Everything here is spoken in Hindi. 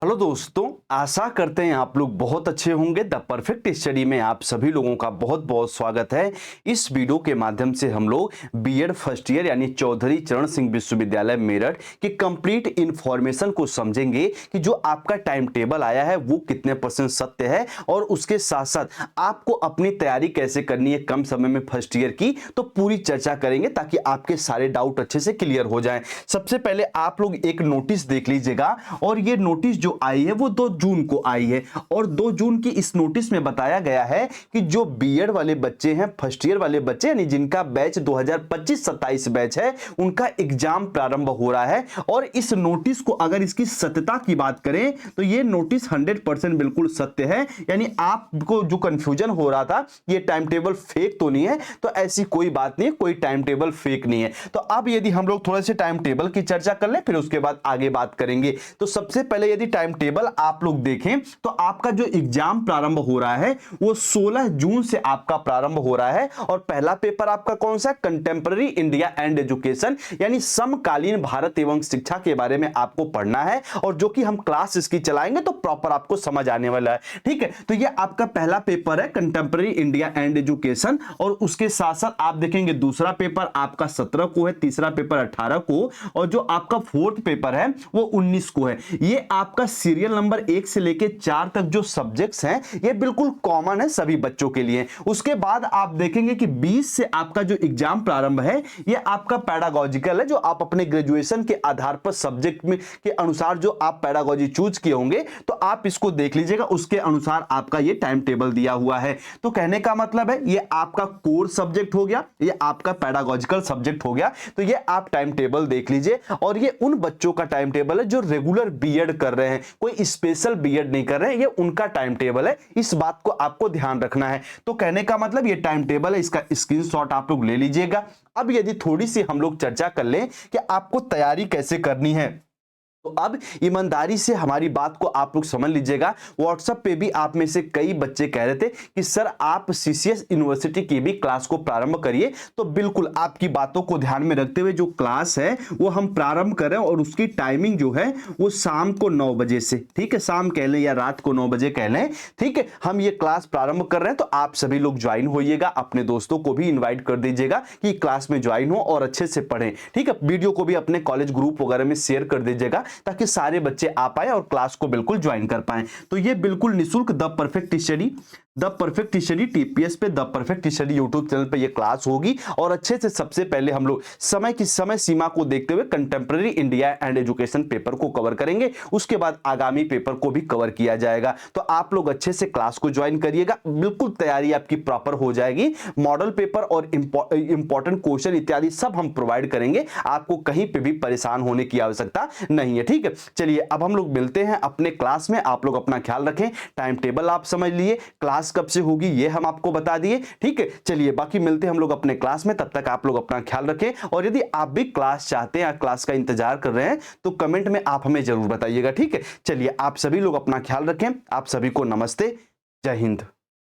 हेलो दोस्तों, आशा करते हैं आप लोग बहुत अच्छे होंगे। द परफेक्ट स्टडी में आप सभी लोगों का बहुत बहुत स्वागत है। इस वीडियो के माध्यम से हम लोग बीएड फर्स्ट ईयर यानी चौधरी चरण सिंह विश्वविद्यालय मेरठ की कंप्लीट इंफॉर्मेशन को समझेंगे कि जो आपका टाइम टेबल आया है वो कितने परसेंट सत्य है और उसके साथ साथ आपको अपनी तैयारी कैसे करनी है कम समय में फर्स्ट ईयर की, तो पूरी चर्चा करेंगे ताकि आपके सारे डाउट अच्छे से क्लियर हो जाएं। सबसे पहले आप लोग एक नोटिस देख लीजिएगा, और ये नोटिस जो आई है वो 2 जून को आई है, और 2 जून की इस नोटिस में बताया गया है कि जो बीएड वाले बच्चे हैं, फर्स्ट ईयर वाले बच्चे यानी जिनका बैच 2025-27 बैच है, उनका एग्जाम प्रारंभ हो रहा है। और इस नोटिस को अगर इसकी सत्यता की बात करें तो ये नोटिस 100% बिल्कुल सत्य है। यानी आपको जो कंफ्यूजन हो रहा था ये टाइम टेबल फेक तो नहीं है, तो ऐसी कोई बात नहीं है, कोई टाइम टेबल फेक नहीं है। तो अब यदि हम लोग थोड़े से टाइम टेबल की चर्चा कर लें, फिर उसके बाद आगे बात करेंगे। तो सबसे पहले यदि टाइम टेबल आप लोग देखें तो आपका जो एग्जाम प्रारंभ हो रहा है वो 16 जून से आपका प्रारंभ हो रहा है। और पहला पेपर आपका कौन सा? कंटेम्पररी इंडिया एंड एजुकेशन, यानी समकालीन भारत एवं शिक्षा के बारे में आपको पढ़ना है, और जो कि हम क्लास इसकी चलाएंगे तो प्रॉपर आपको समझ आने वाला है। ठीक है, तो ये आपका पहला पेपर है कंटेम्पररी इंडिया एंड एजुकेशन। और उसके साथ साथ आप देखेंगे दूसरा पेपर आपका 17 को है, तीसरा पेपर 18 को, और जो आपका फोर्थ पेपर है वो 19 को है। ये आपका सीरियल नंबर 1 से लेके 4 तक जो सब्जेक्ट्स हैं ये बिल्कुल कॉमन है सभी बच्चों के लिए। उसके बाद आप देखेंगे कि 20 से आपका जो एग्जाम प्रारंभ है ये आपका पैडागॉजिकल है, जो आप अपने ग्रेजुएशन के आधार पर सब्जेक्ट में के अनुसार जो आप पैडागॉजी चूज किए होंगे तो आप इसको देख लीजिएगा, उसके अनुसार आपका ये टाइम टेबल दिया हुआ है। तो कहने का मतलब है ये आपका कोर सब्जेक्ट हो गया, ये आपका पैडागॉजिकल सब्जेक्ट हो गया। तो ये आप टाइम टेबल देख लीजिए, और ये उन बच्चों का टाइम टेबल है जो रेगुलर बीएड कर रहे हैं, कोई स्पेशल बीएड नहीं कर रहे हैं, ये उनका टाइम टेबल है। इस बात को आपको ध्यान रखना है। तो कहने का मतलब ये टाइम टेबल है, इसका स्क्रीनशॉट आप लोग ले लीजिएगा। अब यदि थोड़ी सी हम लोग चर्चा कर लें कि आपको तैयारी कैसे करनी है, तो अब ईमानदारी से हमारी बात को आप लोग समझ लीजिएगा। व्हाट्सएप पे भी आप में से कई बच्चे कह रहे थे कि सर आप सीसीएस यूनिवर्सिटी की भी क्लास को प्रारंभ करिए। तो बिल्कुल आपकी बातों को ध्यान में रखते हुए जो क्लास है वो हम प्रारंभ करें, और उसकी टाइमिंग जो है वो शाम को 9 बजे से, ठीक है, शाम कह लें या रात को 9 बजे कह लें, ठीक है, हम ये क्लास प्रारंभ कर रहे हैं। तो आप सभी लोग ज्वाइन होइएगा, अपने दोस्तों को भी इन्वाइट कर दीजिएगा कि क्लास में ज्वाइन हो और अच्छे से पढ़ें। ठीक है, वीडियो को भी अपने कॉलेज ग्रुप वगैरह में शेयर कर दीजिएगा ताकि सारे बच्चे आ पाए और क्लास को बिल्कुल ज्वाइन कर पाए। तो ये बिल्कुल निशुल्क द परफेक्ट स्टडी टीपीएस पे the perfect study YouTube channel पे ये क्लास होगी। और अच्छे से सबसे पहले हम लोग समय सीमा को देखते हुए contemporary India and education paper को कवर करेंगे, उसके बाद आगामी पेपर को भी कवर किया जाएगा। तो आप लोग अच्छे से क्लास को ज्वाइन करिएगा, बिल्कुल तैयारी आपकी प्रॉपर हो जाएगी। मॉडल पेपर और इंपॉर्टेंट क्वेश्चन इत्यादि सब हम प्रोवाइड करेंगे, आपको कहीं पे भी परेशान होने की आवश्यकता नहीं है। ठीक है, चलिए अब हम लोग मिलते हैं अपने क्लास में। आप लोग अपना ख्याल रखें, टाइम टेबल आप समझ लिए, क्लास कब से होगी ये हम आपको बता दिए। ठीक है, चलिए बाकी मिलते हैं हम लोग अपने क्लास में, तब तक आप लोग अपना ख्याल रखें। और यदि आप भी क्लास चाहते हैं या क्लास का इंतजार कर रहे हैं तो कमेंट में आप हमें जरूर बताइएगा। ठीक है, चलिए आप सभी लोग अपना ख्याल रखें। आप सभी को नमस्ते, जय हिंद।